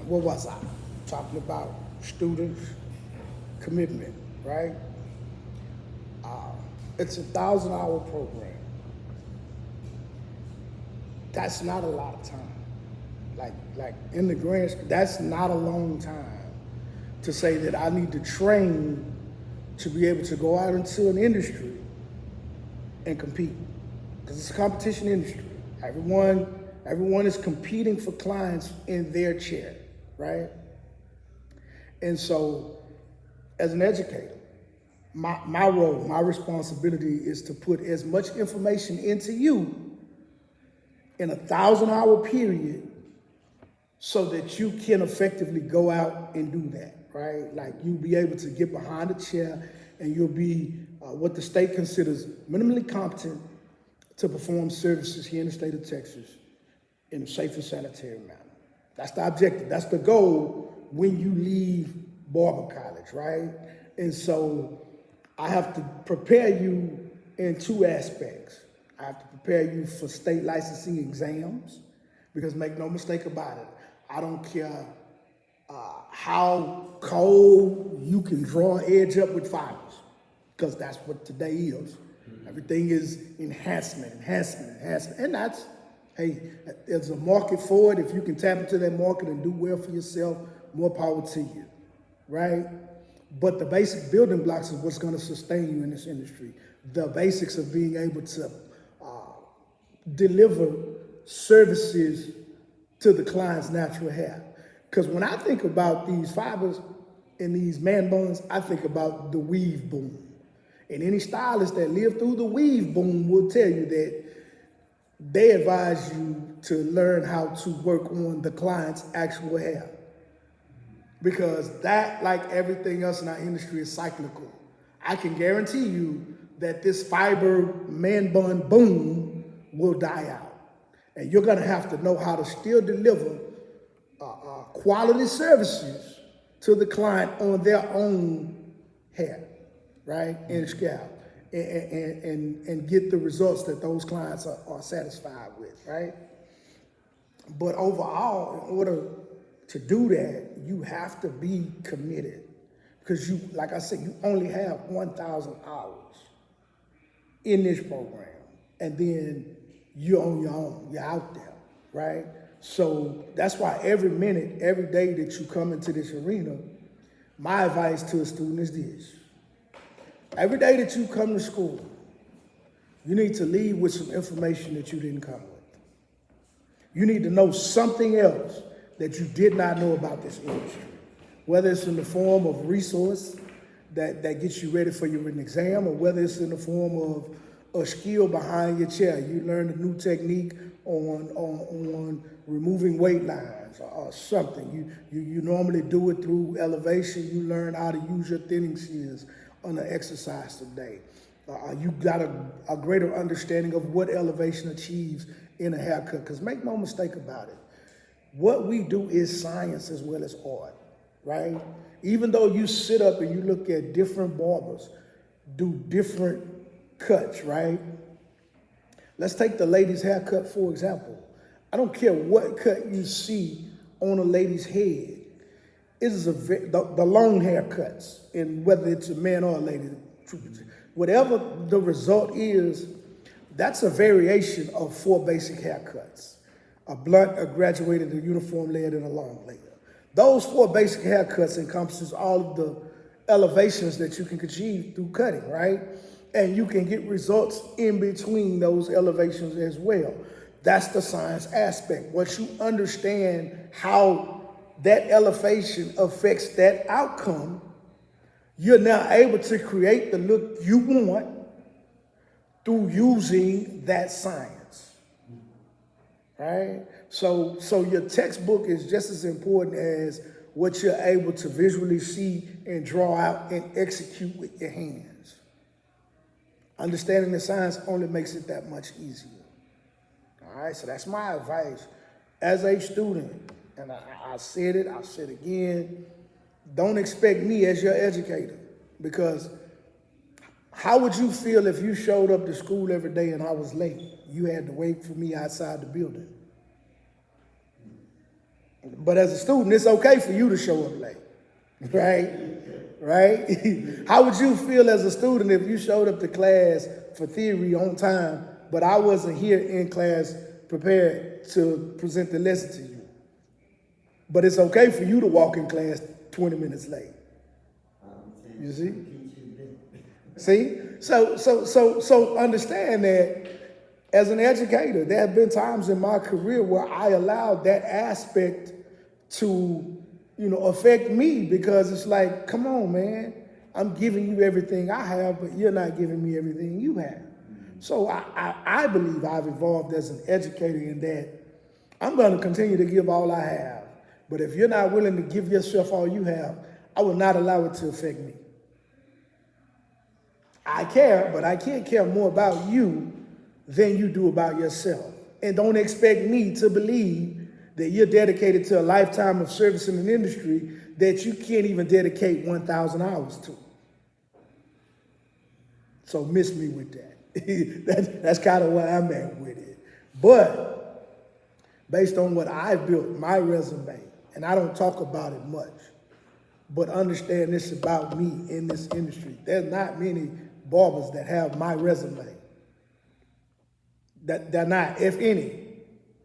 What was I? Talking about students, commitment, right? It's a 1,000-hour program. That's not a lot of time. Like in the grand, that's not a long time to say that I need to train to be able to go out into an industry and compete. Because it's a competition industry. Everyone is competing for clients in their chair, right? And so, as an educator, my role, my responsibility is to put as much information into you in a 1,000-hour period so that you can effectively go out and do that, right? Like you'll be able to get behind a chair and you'll be what the state considers minimally competent to perform services here in the state of Texas in a safe and sanitary manner. That's the objective. That's the goal when you leave barber college, right? And so I have to prepare you in two aspects. I have to prepare you for state licensing exams, because make no mistake about it, I don't care how cold you can draw an edge up with fibers, because that's what today is. Everything is enhancement, and that's, hey, there's a market for it. If you can tap into that market and do well for yourself, more power to you, right? But the basic building blocks is what's going to sustain you in this industry. The basics of being able to deliver services to the client's natural hair. Because when I think about these fibers and these man buns, I think about the weave boom. And any stylist that lived through the weave boom will tell you that they advise you to learn how to work on the client's actual hair. Because that, like everything else in our industry, is cyclical. I can guarantee you that this fiber man bun boom will die out. And you're gonna have to know how to still deliver quality services to the client on their own hair, right, and scalp, and get the results that those clients are satisfied with, right? But overall, in order to do that, you have to be committed, because you, like I said, you only have 1,000 hours in this program, and then you're on your own, you're out there, right? So that's why every minute, every day that you come into this arena, my advice to a student is this. Every day that you come to school, you need to leave with some information that you didn't come with. You need to know something else that you did not know about this industry, whether it's in the form of resource that gets you ready for your written exam, or whether it's in the form of a skill behind your chair. You learn a new technique on removing weight lines or something. You normally do it through elevation. You learn how to use your thinning shears on the exercise today. You got a greater understanding of what elevation achieves in a haircut, because make no mistake about it, what we do is science as well as art, right? Even though you sit up and you look at different barbers do different cuts, right? Let's take the lady's haircut, for example. I don't care what cut you see on a lady's head. It is the long haircuts, and whether it's a man or a lady, whatever the result is, that's a variation of 4 basic haircuts: a blunt, a graduated, a uniform layered, and a long layer. Those 4 basic haircuts encompasses all of the elevations that you can achieve through cutting, right? And you can get results in between those elevations as well. That's the science aspect. Once you understand how that elevation affects that outcome, you're now able to create the look you want through using that science, right? So your textbook is just as important as what you're able to visually see and draw out and execute with your hands. Understanding the science only makes it that much easier. All right, so that's my advice as a student. And I said it, I'll say it again. Don't expect me as your educator, because how would you feel if you showed up to school every day and I was late? You had to wait for me outside the building. But as a student, it's okay for you to show up late, right? Right? How would you feel as a student if you showed up to class for theory on time, but I wasn't here in class prepared to present the lesson to you? But it's okay for you to walk in class 20 minutes late. You see? See? So understand that as an educator, there have been times in my career where I allowed that aspect to, affect me, because it's like, come on, man, I'm giving you everything I have, but you're not giving me everything you have. So I believe I've evolved as an educator in that I'm going to continue to give all I have. But if you're not willing to give yourself all you have, I will not allow it to affect me. I care, but I can't care more about you than you do about yourself. And don't expect me to believe that you're dedicated to a lifetime of service in an industry that you can't even dedicate 1,000 hours to. So miss me with that. That's kind of where I'm at with it. But based on what I've built, my resume, and I don't talk about it much, but understand this about me in this industry. There's not many barbers that have my resume. They're not, if any.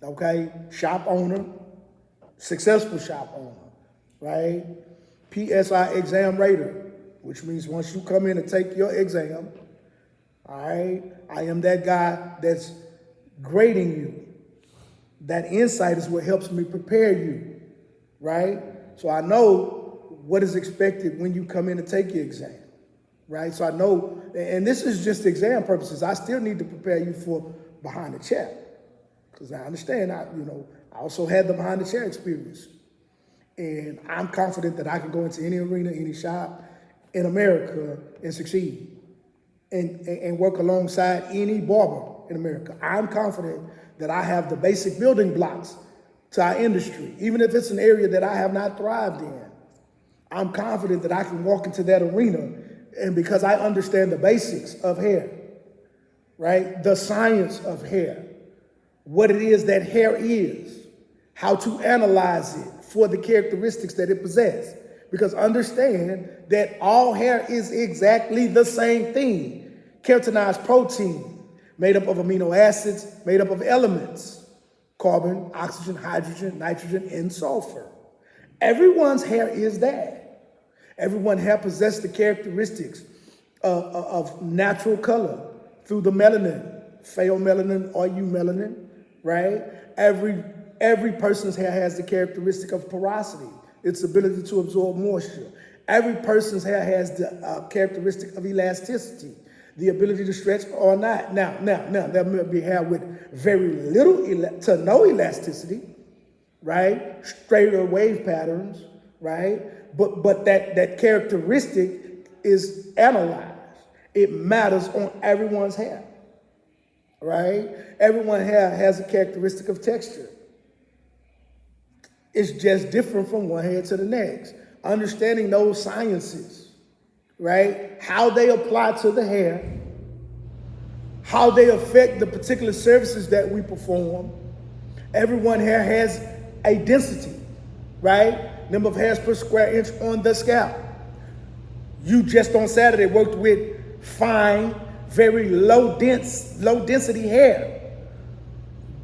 Okay? Shop owner, successful shop owner, right? PSI exam rater, which means once you come in and take your exam, all right, I am that guy that's grading you. That insight is what helps me prepare you, right? So I know what is expected when you come in and take your exam, right? So I know, and this is just exam purposes. I still need to prepare you for behind the chair, because I understand, I also had the behind the chair experience. And I'm confident that I can go into any arena, any shop in America and succeed and work alongside any barber in America. I'm confident that I have the basic building blocks to our industry, even if it's an area that I have not thrived in. I'm confident that I can walk into that arena, and because I understand the basics of hair, right? The science of hair, what it is that hair is, how to analyze it for the characteristics that it possesses. Because understand that all hair is exactly the same thing. Keratinized protein, made up of amino acids, made up of elements, carbon, oxygen, hydrogen, nitrogen, and sulfur. Everyone's hair is that. Everyone's hair possesses the characteristics of natural color through the melanin, pheomelanin or eumelanin, right? Every person's hair has the characteristic of porosity, its ability to absorb moisture. Every person's hair has the characteristic of elasticity, the ability to stretch or not. Now, there may be hair with very little to no elasticity, right? Straighter wave patterns, right? But that characteristic is analyzed. It matters on everyone's hair, right? Everyone's hair has a characteristic of texture. It's just different from one hair to the next. Understanding those sciences, right? How they apply to the hair, how they affect the particular services that we perform. Everyone's hair has a density, right? Number of hairs per square inch on the scalp. You just on Saturday worked with fine, very low density hair.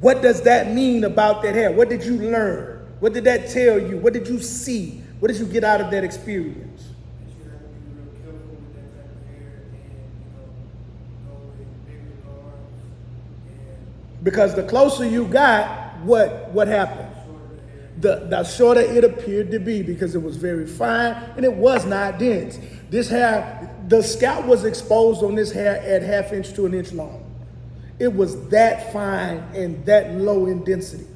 What does that mean about that hair? What did you learn? What did that tell you? What did you see? What did you get out of that experience? You have to be real careful with that type of hair and, go with bigger guards. Because the closer you got, what happened? The shorter it appeared to be, because it was very fine and it was not dense. This hair, the scalp was exposed on this hair at 1/2 inch to 1 inch long. It was that fine and that low in density,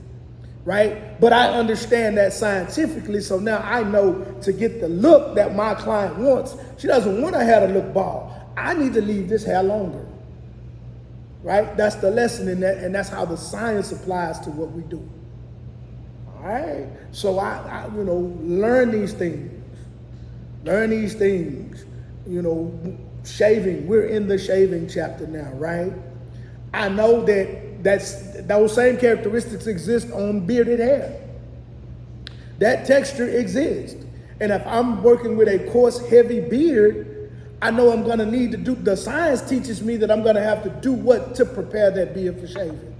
right? But I understand that scientifically, so now I know to get the look that my client wants. She doesn't want her hair to look bald. I need to leave this hair longer, right? That's the lesson in that, and that's how the science applies to what we do. All right? So I learn these things. Learn these things. Shaving, we're in the shaving chapter now, right? I know that those same characteristics exist on bearded hair. That texture exists. And if I'm working with a coarse, heavy beard, I know I'm gonna need to do, the science teaches me that I'm gonna have to do what to prepare that beard for shaving.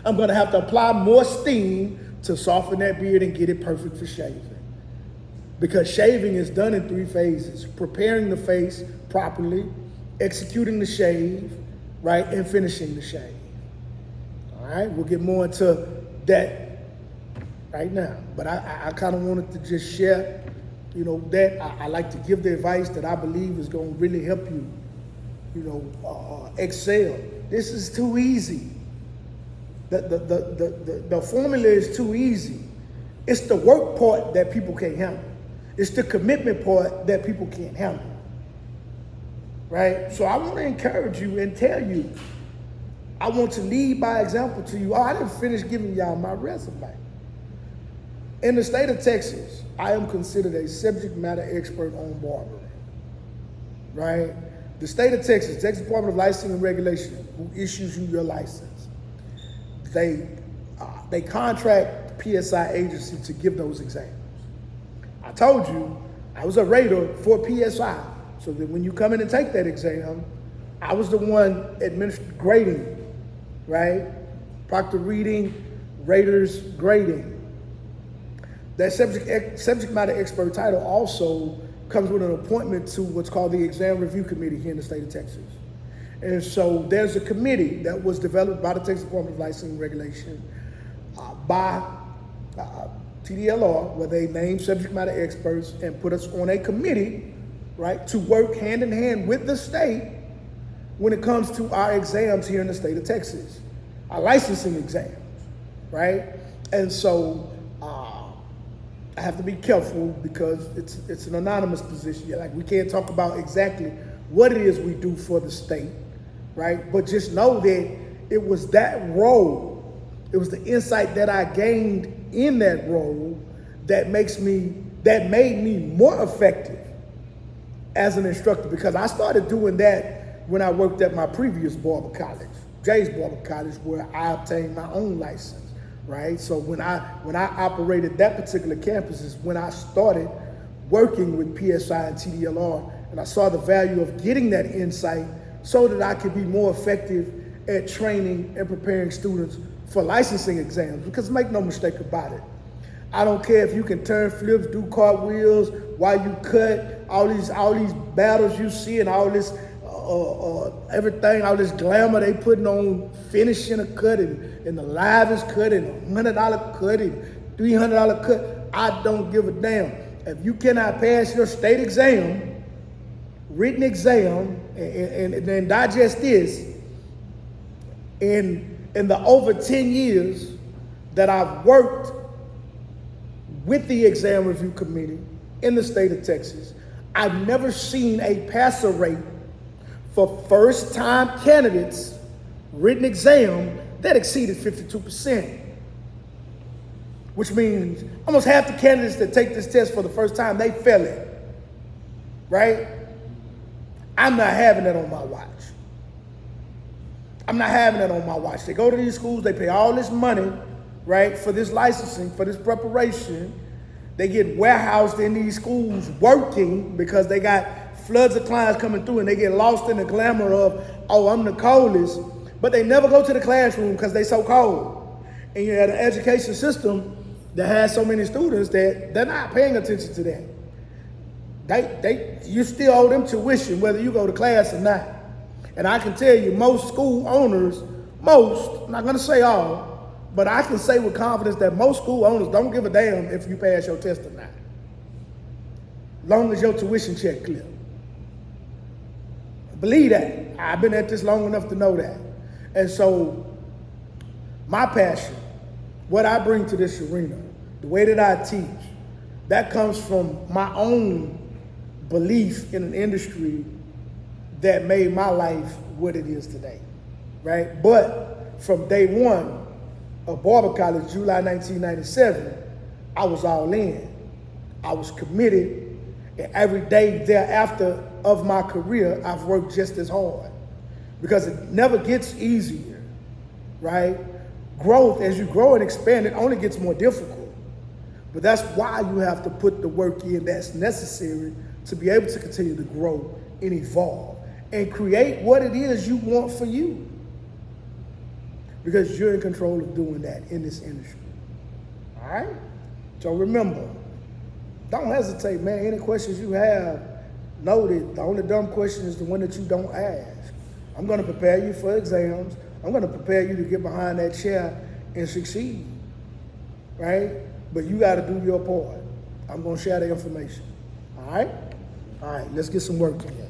I'm gonna have to apply more steam to soften that beard and get it perfect for shaving. Because shaving is done in 3 phases: preparing the face properly, executing the shave, right, and finishing the shave. All right, we'll get more into that right now. But I kind of wanted to just share, that I like to give the advice that I believe is going to really help you, excel. This is too easy. The formula is too easy. It's the work part that people can't handle. It's the commitment part that people can't handle. Right? So I want to encourage you and tell you, I want to lead by example to you. Oh, I didn't finish giving y'all my resume. In the state of Texas, I am considered a subject matter expert on barbering. Right? The state of Texas, Texas Department of Licensing and Regulation, who issues you your license, they contract the PSI agency to give those exams. I told you I was a rater for PSI, so that when you come in and take that exam, I was the one administering grading, right? Proctor reading, raters grading. That subject matter expert title also comes with an appointment to what's called the Exam Review Committee here in the state of Texas. And so there's a committee that was developed by the Texas Department of Licensing and Regulation by TDLR, where they name subject matter experts and put us on a committee, right, to work hand in hand with the state when it comes to our exams here in the state of Texas, our licensing exams, right? And so I have to be careful because it's an anonymous position. Like, we can't talk about exactly what it is we do for the state, right? But just know that it was that role, it was the insight that I gained in that role that made me more effective as an instructor, because I started doing that when I worked at my previous barber college, Jay's Barber College, where I obtained my own license, right? So when I operated that particular campus is when I started working with PSI and TDLR, and I saw the value of getting that insight so that I could be more effective at training and preparing students for licensing exams. Because make no mistake about it, I don't care if you can turn flips, do cartwheels while you cut, all these battles you see and all this everything, all this glamour they putting on finishing a cut and the livest cut and $100 cut and $300 cut. I don't give a damn. If you cannot pass your state exam, written exam, and then digest this, in the over 10 years that I've worked with the Exam Review Committee in the state of Texas, I've never seen a passer rate for first-time candidates written exam that exceeded 52%, which means almost half the candidates that take this test for the first time, they fail it, right? I'm not having that on my watch. I'm not having that on my watch. They go to these schools, they pay all this money, right, for this licensing, for this preparation. They get warehoused in these schools working because they got floods of clients coming through, and they get lost in the glamour of, oh, I'm the coldest, but they never go to the classroom because they so cold. And you have an education system that has so many students that they're not paying attention to that. You still owe them tuition whether you go to class or not. And I can tell you, most school owners, I'm not gonna say all, but I can say with confidence that most school owners don't give a damn if you pass your test or not, long as your tuition check clear. Believe that. I've been at this long enough to know that. And so my passion, what I bring to this arena, the way that I teach, that comes from my own belief in an industry that made my life what it is today, right? But from day one of Barber College, July 1997, I was all in. I was committed, and every day thereafter of my career, I've worked just as hard, because it never gets easier, right? growth, as you grow and expand, it only gets more difficult. But that's why you have to put the work in that's necessary to be able to continue to grow and evolve and create what it is you want for you. Because you're in control of doing that in this industry. All right? So remember, don't hesitate, man. Any questions you have, know that the only dumb question is the one that you don't ask. I'm going to prepare you for exams. I'm going to prepare you to get behind that chair and succeed, right? But you got to do your part. I'm going to share the information, all right? All right, let's get some work in.